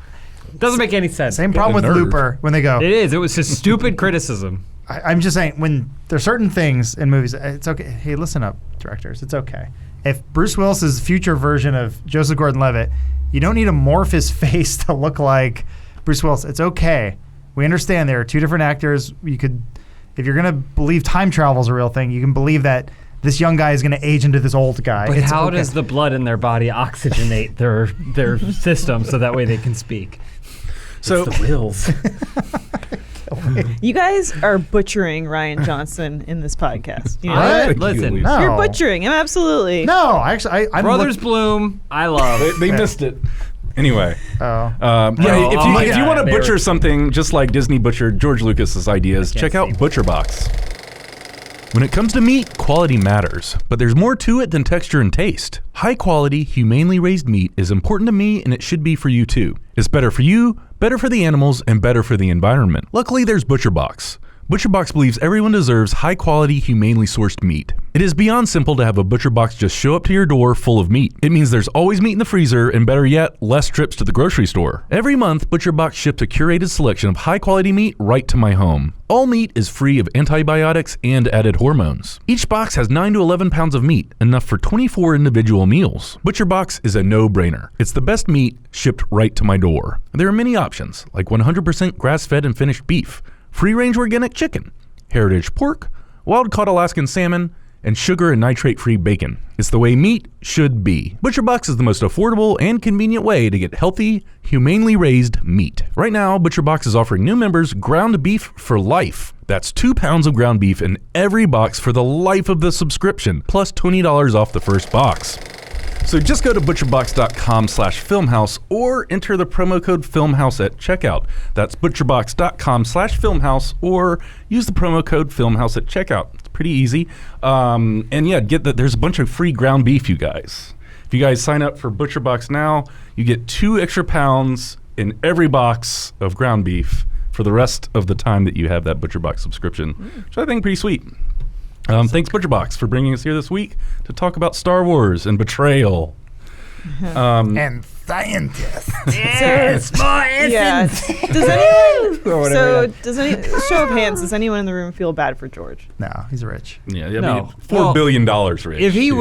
Doesn't make any sense. Same problem with nerve. Looper when they go. It is. It was just stupid criticism. I'm just saying, when there's certain things in movies, it's okay. Hey, listen up, directors. It's okay. If Bruce Willis's future version of Joseph Gordon-Levitt, you don't need to morph his face to look like Bruce Willis. It's okay. We understand there are two different actors. You could, if you're gonna believe time travel is a real thing, you can believe that this young guy is gonna age into this old guy. But It's how okay. does the blood in their body oxygenate their system so that way they can speak? So It's the wills. You guys are butchering Ryan Johnson in this podcast. You know What? that? Thank you, Listen, Elise. No. You're butchering him, absolutely. No, I'm Brothers Bloom, I love. They missed it. Anyway, Oh. yeah, Oh my if you God, want to they were- butcher something just like Disney butchered George Lucas's ideas, check out see. ButcherBox. When it comes to meat, quality matters, but there's more to it than texture and taste. High quality, humanely raised meat is important to me, and it should be for you too. It's better for you, better for the animals, and better for the environment. Luckily, there's ButcherBox. ButcherBox believes everyone deserves high-quality, humanely sourced meat. It is beyond simple to have a ButcherBox just show up to your door full of meat. It means there's always meat in the freezer, and better yet, less trips to the grocery store. Every month, ButcherBox ships a curated selection of high-quality meat right to my home. All meat is free of antibiotics and added hormones. Each box has 9 to 11 pounds of meat, enough for 24 individual meals. ButcherBox is a no-brainer. It's the best meat shipped right to my door. There are many options, like 100% grass-fed and finished beef, free-range organic chicken, heritage pork, wild-caught Alaskan salmon, and sugar and nitrate-free bacon. It's the way meat should be. ButcherBox is the most affordable and convenient way to get healthy, humanely raised meat. Right now, ButcherBox is offering new members ground beef for life. That's 2 pounds of ground beef in every box for the life of the subscription, plus $20 off the first box. So just go to butcherbox.com/filmhouse or enter the promo code filmhouse at checkout. That's butcherbox.com/filmhouse or use the promo code filmhouse at checkout. It's pretty easy. And yeah, get that. There's a bunch of free ground beef, you guys. If you guys sign up for ButcherBox now, you get 2 extra pounds in every box of ground beef for the rest of the time that you have that ButcherBox subscription, which I think pretty sweet. Thanks, ButcherBox, for bringing us here this week to talk about Star Wars and betrayal. And scientists. Yes, more Yeah. essence. Does anyone? Or whatever, Show of hands? Does anyone in the room feel bad for George? No, he's rich. Yeah, I No. mean, $4 billion rich. If he too.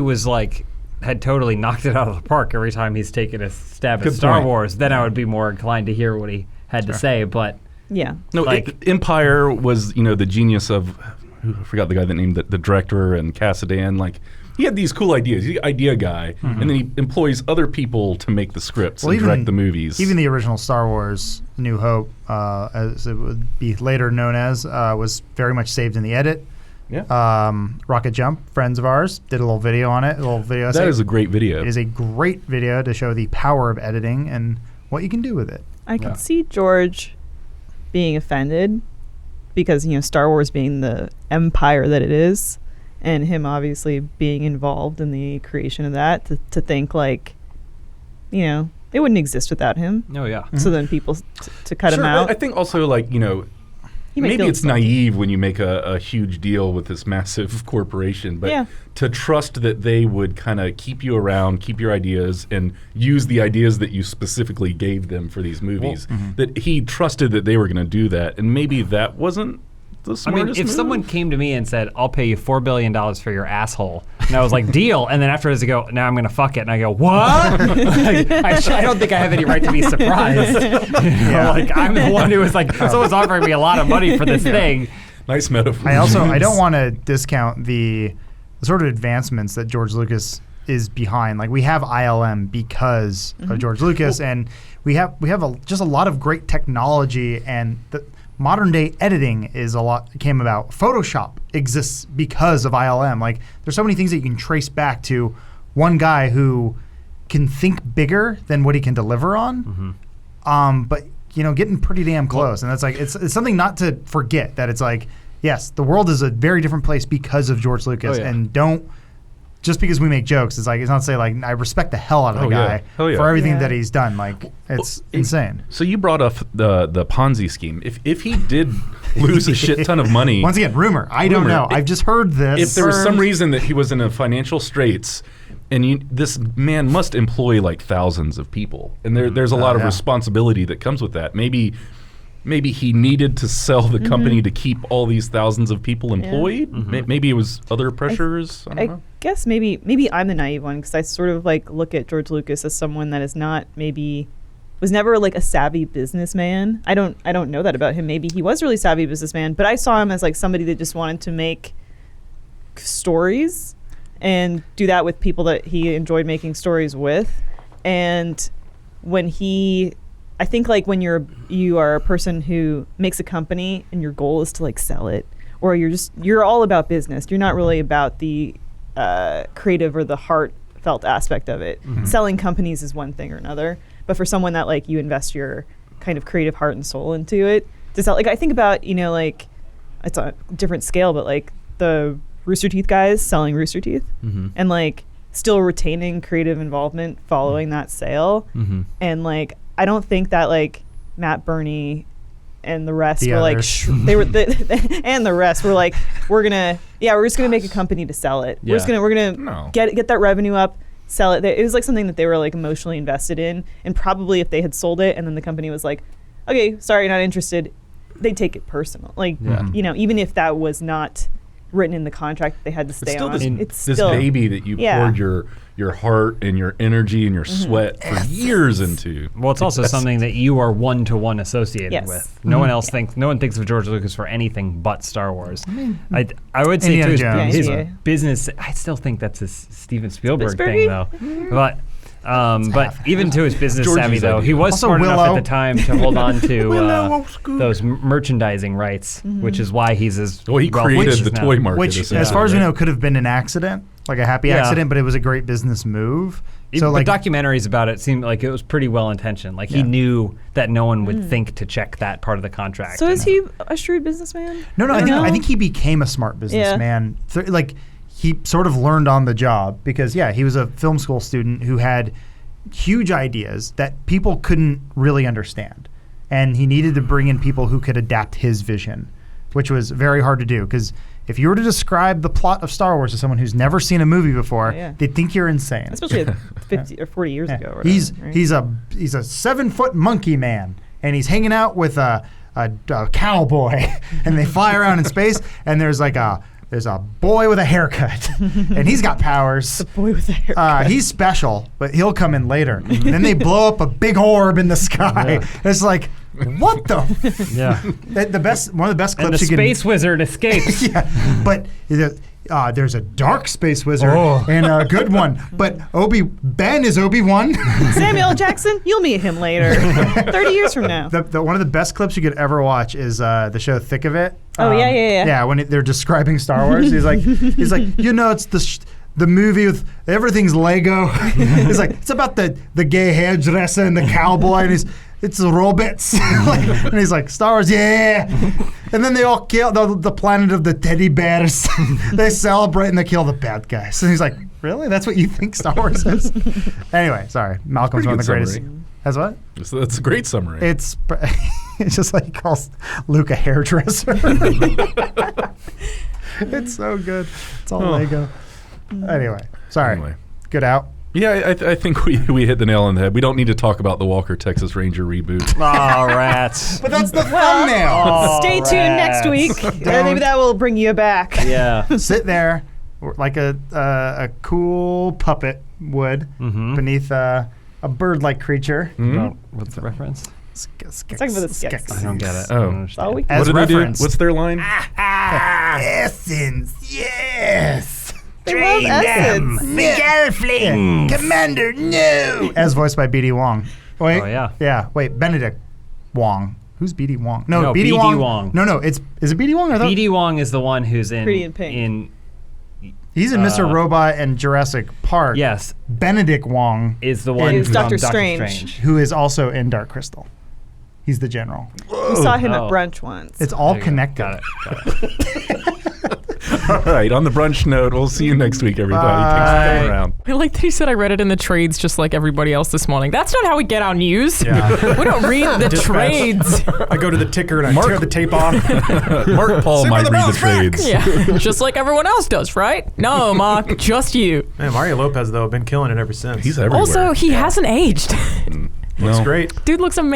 was like had totally knocked it out of the park every time he's taken a stab at Good Star point. Wars, then I would be more inclined to hear what he had to say. But Yeah. No, like- Empire was, the genius of, I forgot the guy that named the director and Kasdan. Like, he had these cool ideas. He's the idea guy, and then he employs other people to make the scripts and direct the movies. Even the original Star Wars New Hope, as it would be later known as, was very much saved in the edit. yeah, Rocket Jump, friends of ours, did a little video on it. A little video. that is a great video. It is a great video to show the power of editing and what you can do with it. I could see George being offended because, Star Wars being the empire that it is, and him obviously being involved in the creation of that, to think like, it wouldn't exist without him. oh yeah, So then people to cut him Sure, out. I think also, like, he might maybe feel it's insulted. naive when you make a huge deal with this massive corporation, but Yeah. to trust that they would kind of keep you around, keep your ideas, and use the ideas that you specifically gave them for these movies, that he trusted that they were going to do that, and maybe that wasn't the I smartest mean, if move. someone came to me and said, "I'll pay you $4 billion for your asshole," and I was like, "Deal," and then afterwards they go, "Now I'm going to fuck it," and I go, "What?" Like, I don't think I have any right to be surprised. Like, I'm the one who was like, someone's offering me a lot of money for this thing. Nice metaphor. I don't want to discount the sort of advancements that George Lucas is behind. Like, we have ILM because of George Lucas, and we have just a lot of great technology, and the modern day editing came about. Photoshop exists because of ILM. Like, there's so many things that you can trace back to one guy who can think bigger than what he can deliver on. But getting pretty damn close, and that's like it's something not to forget, that it's like, yes, the world is a very different place because of George Lucas, Oh, yeah. and don't just because we make jokes, it's not to say like I respect the hell out of the guy for everything that he's done. Like it's insane. So you brought up the Ponzi scheme. If he did lose a shit ton of money, once again, rumor. I don't know. I've just heard this. If there was some reason that he was in a financial straits, and this man must employ like thousands of people, and there's a lot of responsibility that comes with that. Maybe he needed to sell the company to keep all these thousands of people employed. Maybe it was other pressures. I don't know. I guess maybe I'm the naive one because I sort of like look at George Lucas as someone that is not was never like a savvy businessman. I don't know that about him. Maybe he was a really savvy businessman, but I saw him as like somebody that just wanted to make stories and do that with people that he enjoyed making stories with. And when I think like when you are a person who makes a company and your goal is to like sell it, or you're all about business. You're not really about the creative or the heartfelt aspect of it. Selling companies is one thing or another, but for someone that like you invest your kind of creative heart and soul into it to sell, like I think about like it's a different scale, but like the Rooster Teeth guys selling Rooster Teeth and like still retaining creative involvement following that sale, and like I don't think that like Matt Burney and the rest were like and the rest were like we're just gonna make a company to sell it. We're gonna get that revenue up, sell it. It was like something that they were like emotionally invested in, and probably if they had sold it and then the company was like, okay, sorry, not interested, they'd take it personal. Like even if that was not written in the contract that they had to stay on. It's this still baby that you poured your heart and your energy and your sweat for years into. Well, it's also something that you are one-to-one associated with. No one else no one thinks of George Lucas for anything but Star Wars. I would say too his business. I still think that's a Steven Spielberg thing though. But even to his business savvy though, he was smart enough at the time to hold on to those merchandising rights, which is why he's as he created the toy market, which, as far as we know, could have been an accident, like a happy accident, but it was a great business move. So like documentaries about it seemed like it was pretty well intentioned. Like he knew that no one would think to check that part of the contract. So is he a shrewd businessman? No, I think he became a smart businessman. Like he sort of learned on the job because he was a film school student who had huge ideas that people couldn't really understand, and he needed to bring in people who could adapt his vision, which was very hard to do because if you were to describe the plot of Star Wars to someone who's never seen a movie before, they'd think you're insane. Especially 50 or 40 years ago. Or he's a 7-foot monkey man, and he's hanging out with a cowboy, and they fly around in space, and there's a boy with a haircut, and he's got powers. The boy with a haircut. He's special, but he'll come in later. And then they blow up a big orb in the sky. It's like, what the? One of the best clips. And the space wizard escapes. But there's a dark space wizard and a good one. But Ben is Obi-Wan. Samuel L. Jackson, you'll meet him later. 30 years from now. One of the best clips you could ever watch is the show Thick of It. Yeah, when they're describing Star Wars, he's like, it's the movie with everything's Lego. He's like, it's about the gay hairdresser and the cowboy, and it's robots. And he's like, Star Wars, yeah. And then they all kill the planet of the teddy bears. They celebrate and they kill the bad guys. And he's like, really? That's what you think Star Wars is? Anyway, sorry. Malcolm's one of the greatest. As what? That's a great summary. It's just like he calls Luke a hairdresser. It's so good. It's all Lego. Anyway, sorry. Good out. Yeah, I think we hit the nail on the head. We don't need to talk about the Walker Texas Ranger reboot. Oh, rats. But that's the thumbnail. Stay tuned next week. Maybe that will bring you back. Yeah. Sit there like a cool puppet would beneath a bird-like creature. What's the reference? It's talking about the Skeks. I don't get it. What do they do? What's their line? Essence, yes. They love Essence. Miguel Flynn, Commander, no. As voiced by B.D. Wong. Wait, yeah. Wait, Benedict Wong. Who's B.D. Wong? No, B.D. Wong. No, is it B.D. Wong? B.D. Wong is the one who's in Pretty in Pink. He's in Mr. Robot and Jurassic Park. Yes. Benedict Wong is the one from Doctor Strange, who is also in Dark Crystal. He's the general. We saw him at brunch once. It's all connected. Got it. All right. On the brunch note, we'll see you next week, everybody. Thanks for coming around. I like that he said I read it in the trades just like everybody else this morning. That's not how we get our news. Yeah. We don't read the Dispatch. trades. I go to the ticker and I Mark- tear the tape off. Mark Paul Sing might for the read the Browns back. trades. Yeah, just like everyone else does, right? No, Mark, just you. Man, Mario Lopez, though, been killing it ever since. He's everywhere. Also, he hasn't aged. Looks No. great. Dude looks amazing.